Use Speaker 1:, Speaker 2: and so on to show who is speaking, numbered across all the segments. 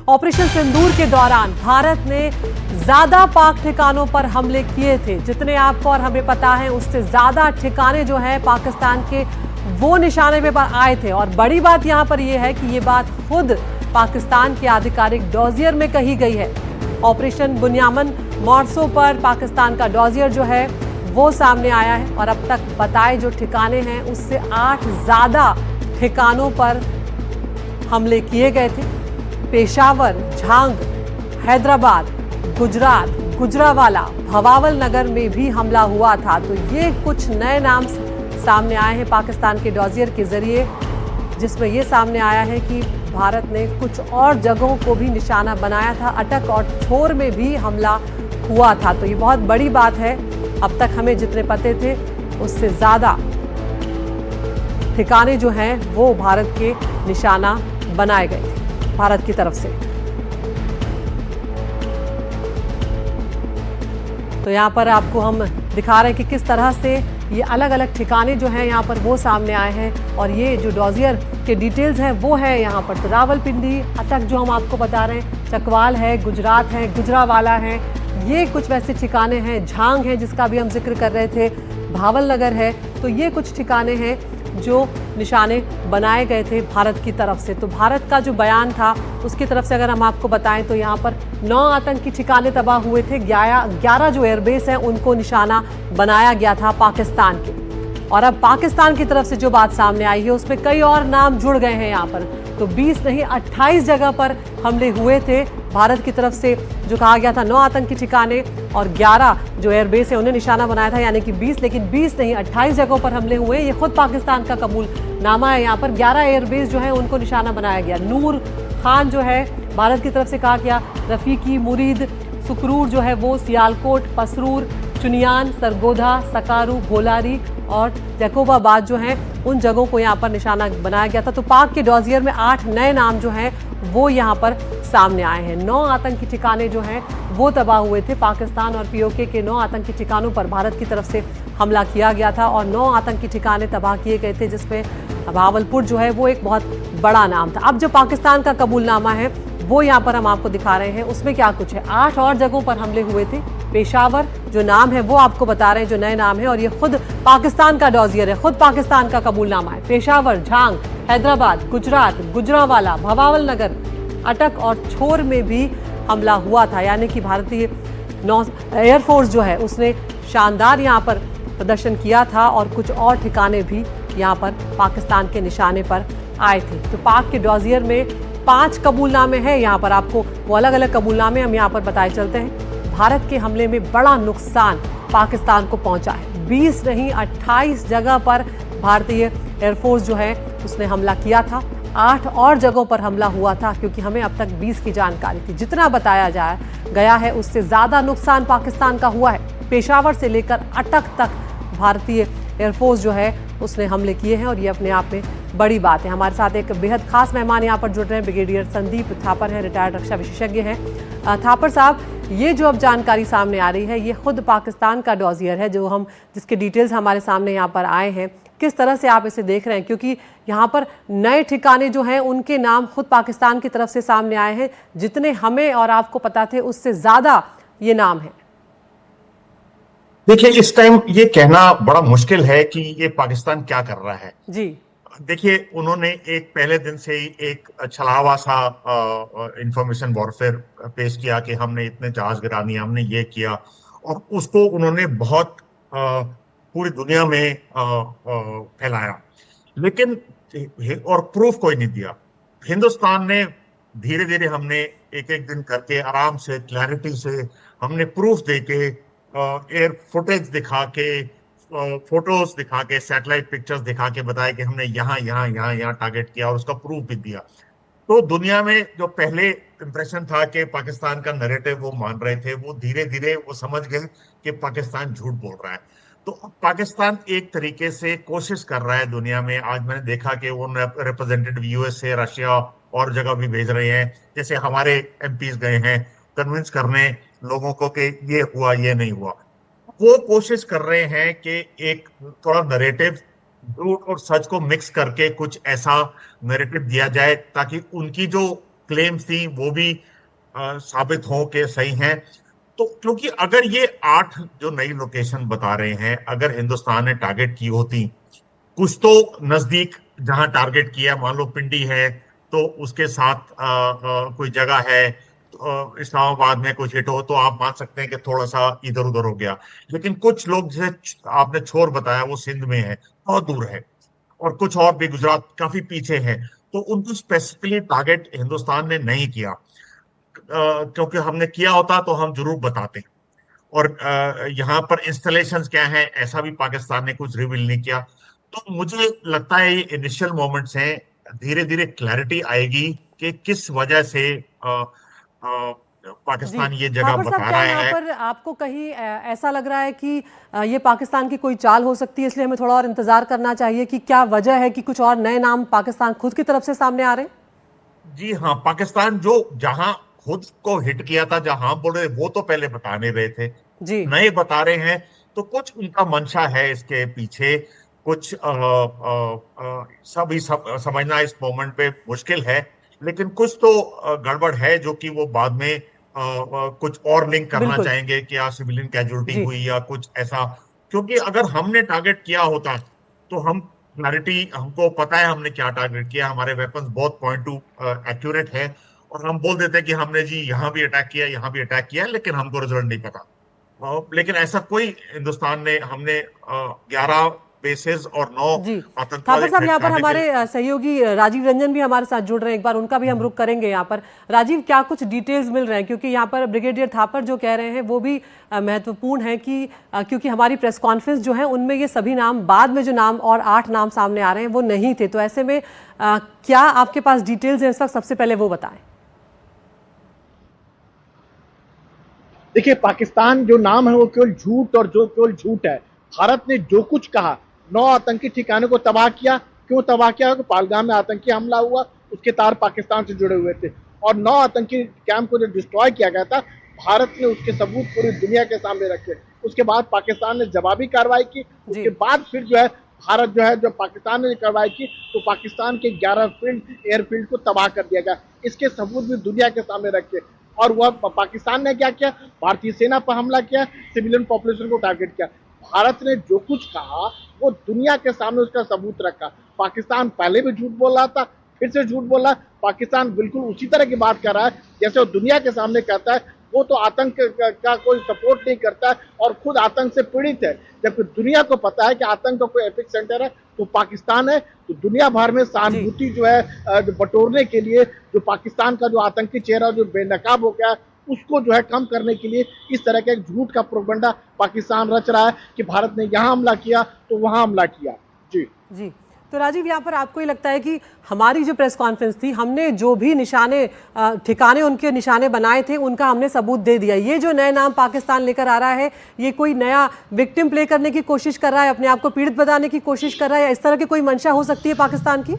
Speaker 1: Operation सिंदूर के दौरान भारत ने ज्यादा पाक ठिकानों पर हमले किए थे। जितने आपको और हमें पता है उससे ज्यादा ठिकाने जो है पाकिस्तान के वो निशाने पे आए थे। और बड़ी बात यहां पर यह है कि ये बात खुद पाकिस्तान के आधिकारिक डॉजियर में कही गई है। ऑपरेशन बुनियामन मॉर्सो पर पाकिस्तान का डॉजियर जो है वो सामने आया है और अब तक बताए जो ठिकाने हैं उससे 8 ज्यादा ठिकानों पर हमले किए गए थे। पेशावर, झांग, हैदराबाद, गुजरात, गुजरावाला, भवावल नगर में भी हमला हुआ था। तो ये कुछ नए नाम सामने आए हैं पाकिस्तान के डॉजियर के जरिए, जिसमें ये सामने आया है कि भारत ने कुछ और जगहों को भी निशाना बनाया था। अटक और छोर में भी हमला हुआ था। तो ये बहुत बड़ी बात है। अब तक हमें जितने पते थे उससे ज़्यादा ठिकाने जो हैं वो भारत के निशाना बनाए गए थे भारत की तरफ से। तो यहाँ पर आपको हम दिखा रहे हैं कि किस तरह से ये अलग अलग ठिकाने जो हैं यहाँ पर वो सामने आए हैं। और ये जो डॉजियर के डिटेल्स हैं वो है यहाँ पर तो रावलपिंडी, अटक जो हम आपको बता रहे हैं, चकवाल है, गुजरात है, गुजरावाला है, ये कुछ वैसे ठिकाने हैं। झांग है जिसका भी हम जिक्र कर रहे थे, भावल नगर है। तो ये कुछ ठिकाने हैं जो निशाने बनाए गए थे भारत की तरफ से। तो भारत का जो बयान था उसकी तरफ से अगर हम आपको बताएं तो यहाँ पर 9 आतंकी ठिकाने तबाह हुए थे। 11 जो एयरबेस हैं उनको निशाना बनाया गया था पाकिस्तान के। और अब पाकिस्तान की तरफ से जो बात सामने आई है उसमें कई और नाम जुड़ गए हैं यहाँ पर। तो 20 नहीं 28 जगह पर हमले हुए थे भारत की तरफ से। जो कहा गया था 9 आतंकी ठिकाने और 11 जो एयरबेस है उन्हें निशाना बनाया था, यानी कि 20, लेकिन 20 नहीं 28 जगहों पर हमले हुए। ये खुद पाकिस्तान का कबूलनामा है। यहाँ पर 11 एयरबेस जो है उनको निशाना बनाया गया। नूर खान जो है भारत की तरफ से कहा गया, रफीकी, मुरीद, सुकरूर जो है वो, सियालकोट, पसरूर, चुनियान, सरगोधा, सकारू, भोलारी और जैकोबाबाद जो हैं उन जगहों को यहाँ पर निशाना बनाया गया था। तो पाक के डॉजियर में 8 नए नाम जो हैं वो यहाँ पर सामने आए हैं। 9 आतंकी ठिकाने जो हैं वो तबाह हुए थे। पाकिस्तान और पीओके के 9 आतंकी ठिकानों पर भारत की तरफ से हमला किया गया था और 9 आतंकी ठिकाने तबाह किए गए थे, जिसमें भावलपुर जो है वो एक बहुत बड़ा नाम था। अब जो पाकिस्तान का कबूलनामा है वो यहाँ पर हम आपको दिखा रहे हैं, उसमें क्या कुछ है। 8 और जगहों पर हमले हुए थे। पेशावर जो नाम है वो आपको बता रहे हैं, जो नए नाम है, और ये खुद पाकिस्तान का डॉजियर है, खुद पाकिस्तान का कबूलनामा है। पेशावर, झांग, हैदराबाद, गुजरात, गुजरावाला, भवावल नगर, अटक और छोर में भी हमला हुआ था। यानी कि भारतीय एयरफोर्स जो है उसने शानदार यहाँ पर प्रदर्शन किया था और कुछ और ठिकाने भी यहाँ पर पाकिस्तान के निशाने पर आए थे। तो पाक के डॉजियर में 5 कबूलनामे हैं। यहाँ पर आपको वो अलग अलग कबूलनामे हम यहाँ पर बताए चलते हैं। भारत के हमले में बड़ा नुकसान पाकिस्तान को पहुंचा है। 20 नहीं 28 जगह पर भारतीय एयरफोर्स जो है उसने हमला किया था। 8 और जगहों पर हमला हुआ था, क्योंकि हमें अब तक 20 की जानकारी थी। जितना बताया गया है उससे ज़्यादा नुकसान पाकिस्तान का हुआ है। पेशावर से लेकर अटक तक भारतीय एयरफोर्स जो है उसने हमले किए हैं और ये अपने आप में बड़ी बात है। हमारे साथ एक बेहद खास मेहमान यहाँ पर जुड़ रहे हैं, ब्रिगेडियर संदीप थापर हैं, रिटायर्ड रक्षा विशेषज्ञ हैं। थापर साहब, ये जो अब जानकारी सामने आ रही है ये खुद पाकिस्तान का डॉजियर है, जो जिसके डिटेल्स हमारे सामने यहाँ पर आए हैं। किस तरह से आप इसे देख रहे हैं, क्योंकि यहाँ पर नए ठिकाने जो हैं उनके नाम खुद पाकिस्तान की तरफ से सामने आए हैं। जितने हमें और आपको पता थे उससे ज्यादा ये नाम है।
Speaker 2: देखिए, इस टाइम ये कहना बड़ा मुश्किल है कि ये पाकिस्तान क्या कर रहा है
Speaker 1: जी।
Speaker 2: देखिए, उन्होंने एक पहले दिन से ही एक छलावा सा इंफॉर्मेशन वॉरफेयर पेश किया कि हमने इतने जहाज गिरा दिए, हमने ये किया, और उसको उन्होंने बहुत पूरी दुनिया में फैलाया, लेकिन और प्रूफ कोई नहीं दिया। हिंदुस्तान ने धीरे धीरे हमने एक एक दिन करके आराम से क्लैरिटी से हमने प्रूफ देके एयर फुटेज दिखा के फोटोज दिखा के सैटेलाइट पिक्चर्स दिखा के बताया कि हमने यहाँ यहाँ यहाँ यहाँ टारगेट किया और उसका प्रूफ भी दिया। तो दुनिया में जो पहले इंप्रेशन था कि पाकिस्तान का नैरेटिव वो मान रहे थे, वो धीरे धीरे वो समझ गए कि पाकिस्तान झूठ बोल रहा है। तो पाकिस्तान एक तरीके से कोशिश कर रहा है दुनिया में। आज मैंने देखा कि वो रिप्रेजेंटेटिव यूएस से, रशिया और जगह भी भेज रहे हैं, जैसे हमारे एमपीज गए हैं कन्विंस करने लोगों को कि ये हुआ ये नहीं हुआ। वो कोशिश कर रहे हैं कि एक थोड़ा नैरेटिव झूठ और सच को मिक्स करके कुछ ऐसा नैरेटिव दिया जाए ताकि उनकी जो क्लेम्स थी वो भी साबित हो के सही हैं। तो क्योंकि अगर ये 8 जो नई लोकेशन बता रहे हैं, अगर हिंदुस्तान ने टारगेट की होती, कुछ तो नजदीक जहां टारगेट किया, मान लो पिंडी है तो उसके साथ कोई जगह है, तो, इस्लामाबाद में कुछ हिट हो तो आप मान सकते हैं कि थोड़ा सा इधर उधर हो गया। लेकिन कुछ लोग जैसे आपने छोर बताया वो सिंध में है, बहुत दूर है, और कुछ और भी गुजरात काफी पीछे है, तो उनको स्पेसिफिकली टारगेट हिंदुस्तान ने नहीं किया। क्योंकि हमने किया होता तो हम जरूर बताते। और यहाँ पर इंस्टॉलेशंस क्या हैं ऐसा भी पाकिस्तान ने कुछ रिवील नहीं किया। तो मुझे लगता है ये इनिशियल मोमेंट्स हैं, धीरे धीरे क्लैरिटी आएगी कि किस वजह से
Speaker 1: जी,
Speaker 2: पाकिस्तान ये जगह
Speaker 1: थापर साहब,
Speaker 2: बता
Speaker 1: क्या
Speaker 2: रहा
Speaker 1: यहाँ
Speaker 2: है।
Speaker 1: पर आपको कहीं ऐसा लग रहा है कि ये पाकिस्तान की कोई चाल हो सकती है, इसलिए हमें थोड़ा और इंतजार करना चाहिए? कि क्या वजह है कि कुछ और नए नाम पाकिस्तान खुद की तरफ से सामने आ रहे हैं?
Speaker 2: जी हाँ, पाकिस्तान जो जहां खुद को हिट किया था, जहां बोल रहे वो तो पहले बता नहीं रहे थे,
Speaker 1: जी
Speaker 2: नए बता रहे हैं। तो कुछ उनका मंशा है इसके पीछे, कुछ समझना इस मोमेंट पे मुश्किल है। लेकिन कुछ तो गड़बड़ है जो कि वो बाद में कुछ और लिंक करना
Speaker 1: बिल्कुल।
Speaker 2: चाहेंगे कि या सिविलियन कैजुअलिटी
Speaker 1: जी
Speaker 2: हुई या कुछ ऐसा। क्योंकि अगर हमने टारगेट किया होता तो हम क्लैरिटी, हमको पता है हमने क्या टारगेट किया, हमारे वेपन्स बहुत पॉइंट टू एक्यूरेट है, और हम बोल देते हैं कि हमने जी यहाँ भी अटैक किया, यहाँ भी अटैक किया, लेकिन हमको रिजल्ट नहीं पता। लेकिन ऐसा कोई हिंदुस्तान ने, हमने 11 बेसेस और 9
Speaker 1: जी, थापर
Speaker 2: आतंकवादी
Speaker 1: साहब, यहाँ पर
Speaker 2: ठिकाने के
Speaker 1: हमारे
Speaker 2: लिए।
Speaker 1: सहयोगी राजीव रंजन भी हमारे साथ जुड़ रहे हैं, एक बार उनका भी हम रुख करेंगे यहाँ पर। राजीव, क्या कुछ डिटेल्स मिल रहे हैं? क्योंकि यहाँ पर ब्रिगेडियर थापर जो कह रहे हैं वो भी महत्वपूर्ण है कि क्योंकि हमारी प्रेस कॉन्फ्रेंस जो है उनमें ये सभी नाम, बाद में जो नाम और 8 नाम सामने आ रहे हैं वो नहीं थे। तो ऐसे में क्या आपके पास डिटेल्स हैं इस वक्त? सबसे पहले वो बताएं।
Speaker 3: देखिए, पाकिस्तान जो नाम है वो केवल झूठ और जो केवल झूठ है। भारत ने जो कुछ कहा, 9 आतंकी ठिकानों को तबाह किया। क्यों तबाह किया? कि पहलगाम में आतंकी हमला हुआ, उसके तार पाकिस्तान से जुड़े हुए थे। और 9 आतंकी कैंप को जो डिस्ट्रॉय किया गया था, भारत ने उसके सबूत पूरी दुनिया के सामने रखे। उसके बाद पाकिस्तान ने जवाबी कार्रवाई की। उसके
Speaker 1: जी
Speaker 3: बाद फिर जो है भारत जो है, जो पाकिस्तान ने कार्रवाई की तो पाकिस्तान के 11 फील्ड, एयरफील्ड को तबाह कर दिया गया। इसके सबूत भी दुनिया के सामने रखे। और वह पाकिस्तान ने क्या किया? भारतीय सेना पर हमला किया, सिविलियन पॉपुलेशन को टारगेट किया। भारत ने जो कुछ कहा वो दुनिया के सामने उसका सबूत रखा। पाकिस्तान पहले भी झूठ बोल रहा था, फिर से झूठ बोल रहा है। पाकिस्तान बिल्कुल उसी तरह की बात कर रहा है जैसे वो दुनिया के सामने कहता है वो तो आतंक का कोई सपोर्ट नहीं करता है और खुद आतंक से पीड़ित है। जबकि दुनिया को पता है कि आतंक का कोई एपिक सेंटर है तो पाकिस्तान है। तो दुनिया भर में
Speaker 1: जी
Speaker 3: सहानुभूति जो है बटोरने के लिए, जो पाकिस्तान का जो आतंकी चेहरा जो बेनकाब हो गया, उसको जो है कम करने के लिए इस तरह का एक झूठ का प्रोपगंडा पाकिस्तान रच रहा है कि भारत ने यहाँ हमला किया तो वहाँ हमला किया। जी
Speaker 1: जी। तो राजीव, यहाँ पर आपको ही लगता है कि हमारी जो प्रेस कॉन्फ्रेंस थी, हमने जो भी निशाने, ठिकाने उनके निशाने बनाए थे, उनका हमने सबूत दे दिया? ये जो नए नाम पाकिस्तान लेकर आ रहा है, ये कोई नया विक्टिम प्ले करने की कोशिश कर रहा है, अपने आप को पीड़ित बताने की कोशिश कर रहा है, या इस तरह की कोई मंशा हो सकती है पाकिस्तान की?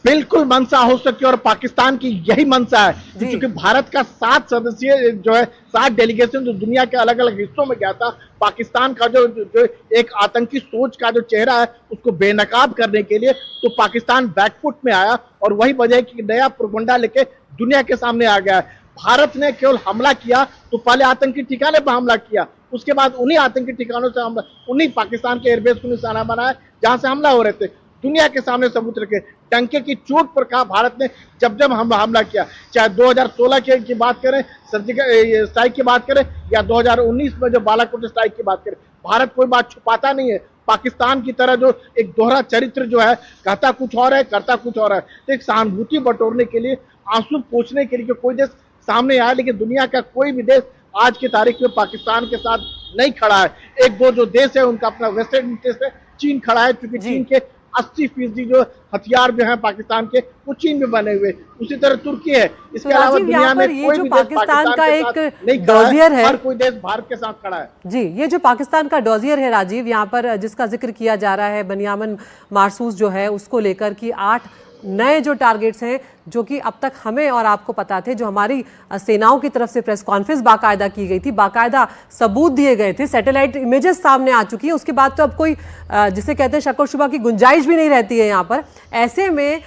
Speaker 3: बिल्कुल मंशा हो सकती है और पाकिस्तान की यही मंशा है।
Speaker 1: जी
Speaker 3: क्योंकि भारत का 7 सदस्यीय जो है 7 डेलीगेशन जो दुनिया के अलग अलग हिस्सों में गया था, पाकिस्तान का जो एक आतंकी सोच का जो चेहरा है उसको बेनकाब करने के लिए, तो पाकिस्तान बैकफुट में आया और वही वजह है कि नया प्रोपगंडा लेके दुनिया के सामने आ गया है। भारत ने केवल हमला किया तो पहले आतंकी ठिकाने पर हमला किया, उसके बाद उन्हीं आतंकी ठिकानों से हमला, उन्हीं पाकिस्तान के एयरबेस को निशाना बनाया जहां से हमला हो रहे थे। दुनिया के सामने सबूत रखे, टंके की चोट पर कहा भारत ने जब जब हमला किया, चाहे 2016 की बात करें, सर्जिकल स्ट्राइक की बात करें, या 2019 में जो बालाकोट स्ट्राइक की बात करें, भारत कोई बात छुपाता नहीं है। पाकिस्तान की तरह जो एक दोहरा चरित्र जो है, कहता कुछ और है करता कुछ और है। तो एक सहानुभूति बटोरने के लिए, आंसू पोंछने के लिए कोई देश सामने आया, लेकिन दुनिया का कोई भी देश आज की तारीख में पाकिस्तान के साथ नहीं खड़ा है। एक दो जो देश है उनका अपना वेस्टर्न इंटरेस्ट है। चीन खड़ा है क्योंकि चीन के 80% जो हथियार जो है पाकिस्तान के वो चीन में बने हुए। उसी तरह तुर्की है। इसके अलावा दुनिया में कोई भी देश पाकिस्तान
Speaker 1: का
Speaker 3: के
Speaker 1: एक
Speaker 3: साथ नहीं खड़ा
Speaker 1: डॉजियर है,
Speaker 3: हर कोई देश भारत के साथ खड़ा है।
Speaker 1: जी, ये जो पाकिस्तान का डॉजियर है राजीव, यहाँ पर जिसका जिक्र किया जा रहा है, बनियामन मारसूस जो है उसको लेकर कि 8 नए जो टारगेट्स हैं जो कि अब तक हमें और आपको पता थे, जो हमारी सेनाओं की तरफ से प्रेस कॉन्फ्रेंस बाकायदा की गई थी, बाकायदा सबूत दिए गए थे, सैटेलाइट इमेजेस सामने आ चुकी है, उसके बाद तो अब कोई जिसे कहते हैं शक और शुबा की गुंजाइश भी नहीं रहती है यहाँ पर। ऐसे में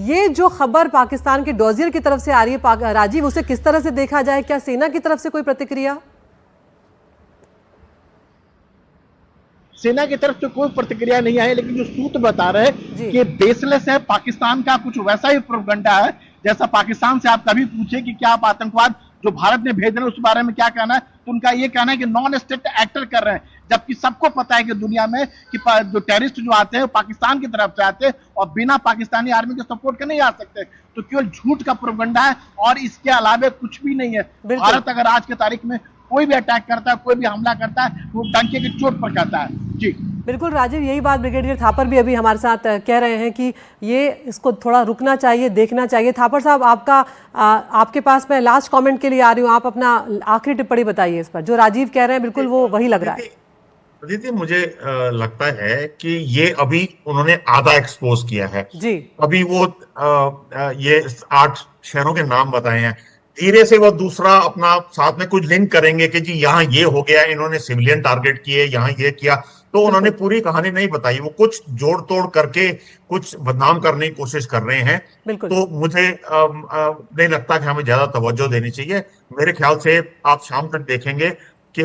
Speaker 1: ये जो खबर पाकिस्तान के डॉजियर की तरफ से आ रही है राजीव, उसे किस तरह से देखा जाए? क्या सेना की तरफ से कोई प्रतिक्रिया?
Speaker 3: सेना की तरफ से कोई प्रतिक्रिया नहीं आई, लेकिन जो सूत्र बता रहे हैं कि बेसलेस है, पाकिस्तान का कुछ वैसा ही प्रोपेगेंडा है जैसा पाकिस्तान से आप कभी पूछे कि क्या आप आतंकवाद जो भारत ने भेज रहे हैं उस बारे में क्या कहना है, तो उनका ये कहना है कि नॉन स्टेट एक्टर कर रहे हैं, जबकि सबको पता है कि दुनिया में कि जो टेररिस्ट जो आते हैं पाकिस्तान की तरफ से आते हैं और बिना पाकिस्तानी आर्मी के सपोर्ट के नहीं आ सकते, तो केवल झूठ का प्रोपेगेंडा है और इसके अलावा कुछ भी नहीं है। भारत अगर आज की तारीख में कोई भी अटैक करता है, कोई भी हमला करता है, वो डंके की चोट पर करता है। जी
Speaker 1: बिल्कुल राजीव, यही बात ब्रिगेडियर थापर भी अभी हमारे साथ कह रहे हैं कि ये इसको थोड़ा रुकना चाहिए, देखना चाहिए। थापर साहब, आपके पास मैं लास्ट कमेंट के लिए आ रही हूँ, आप अपना आखिरी टिप्पणी बताइए इस पर। जो राजीव कह रहे हैं बिल्कुल वो वही लग रहा है।
Speaker 2: दीदी मुझे लगता है कि ये अभी उन्होंने आधा एक्सपोज किया है
Speaker 1: जी।
Speaker 2: अभी वो ये 8 शहरों के नाम बताए हैं, धीरे से वो दूसरा अपना साथ में कुछ लिंक करेंगे कि जी यहाँ ये हो गया, इन्होंने सिविलियन टारगेट किए, यहाँ ये किया, तो उन्होंने पूरी कहानी नहीं बताई, वो कुछ जोड़ तोड़ करके कुछ बदनाम करने की कोशिश कर रहे हैं। तो मुझे नहीं लगता कि हमें ज्यादा तवज्जो देनी चाहिए। मेरे ख्याल से आप शाम तक देखेंगे कि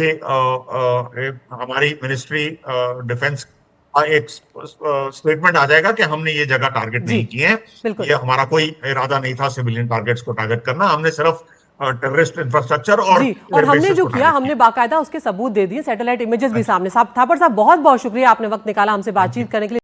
Speaker 2: हमारी मिनिस्ट्री डिफेंस एक स्टेटमेंट आ जाएगा कि हमने ये जगह टारगेट नहीं की है, ये हमारा कोई इरादा नहीं था सिविलियन टारगेट्स को टारगेट करना, हमने सिर्फ टेररिस्ट इंफ्रास्ट्रक्चर और
Speaker 1: हमने जो किया हमने बाकायदा उसके सबूत दे दिए, सैटेलाइट इमेजेस भी सामने। थापर साहब बहुत बहुत शुक्रिया, आपने वक्त निकाला हमसे बातचीत करने के लिए।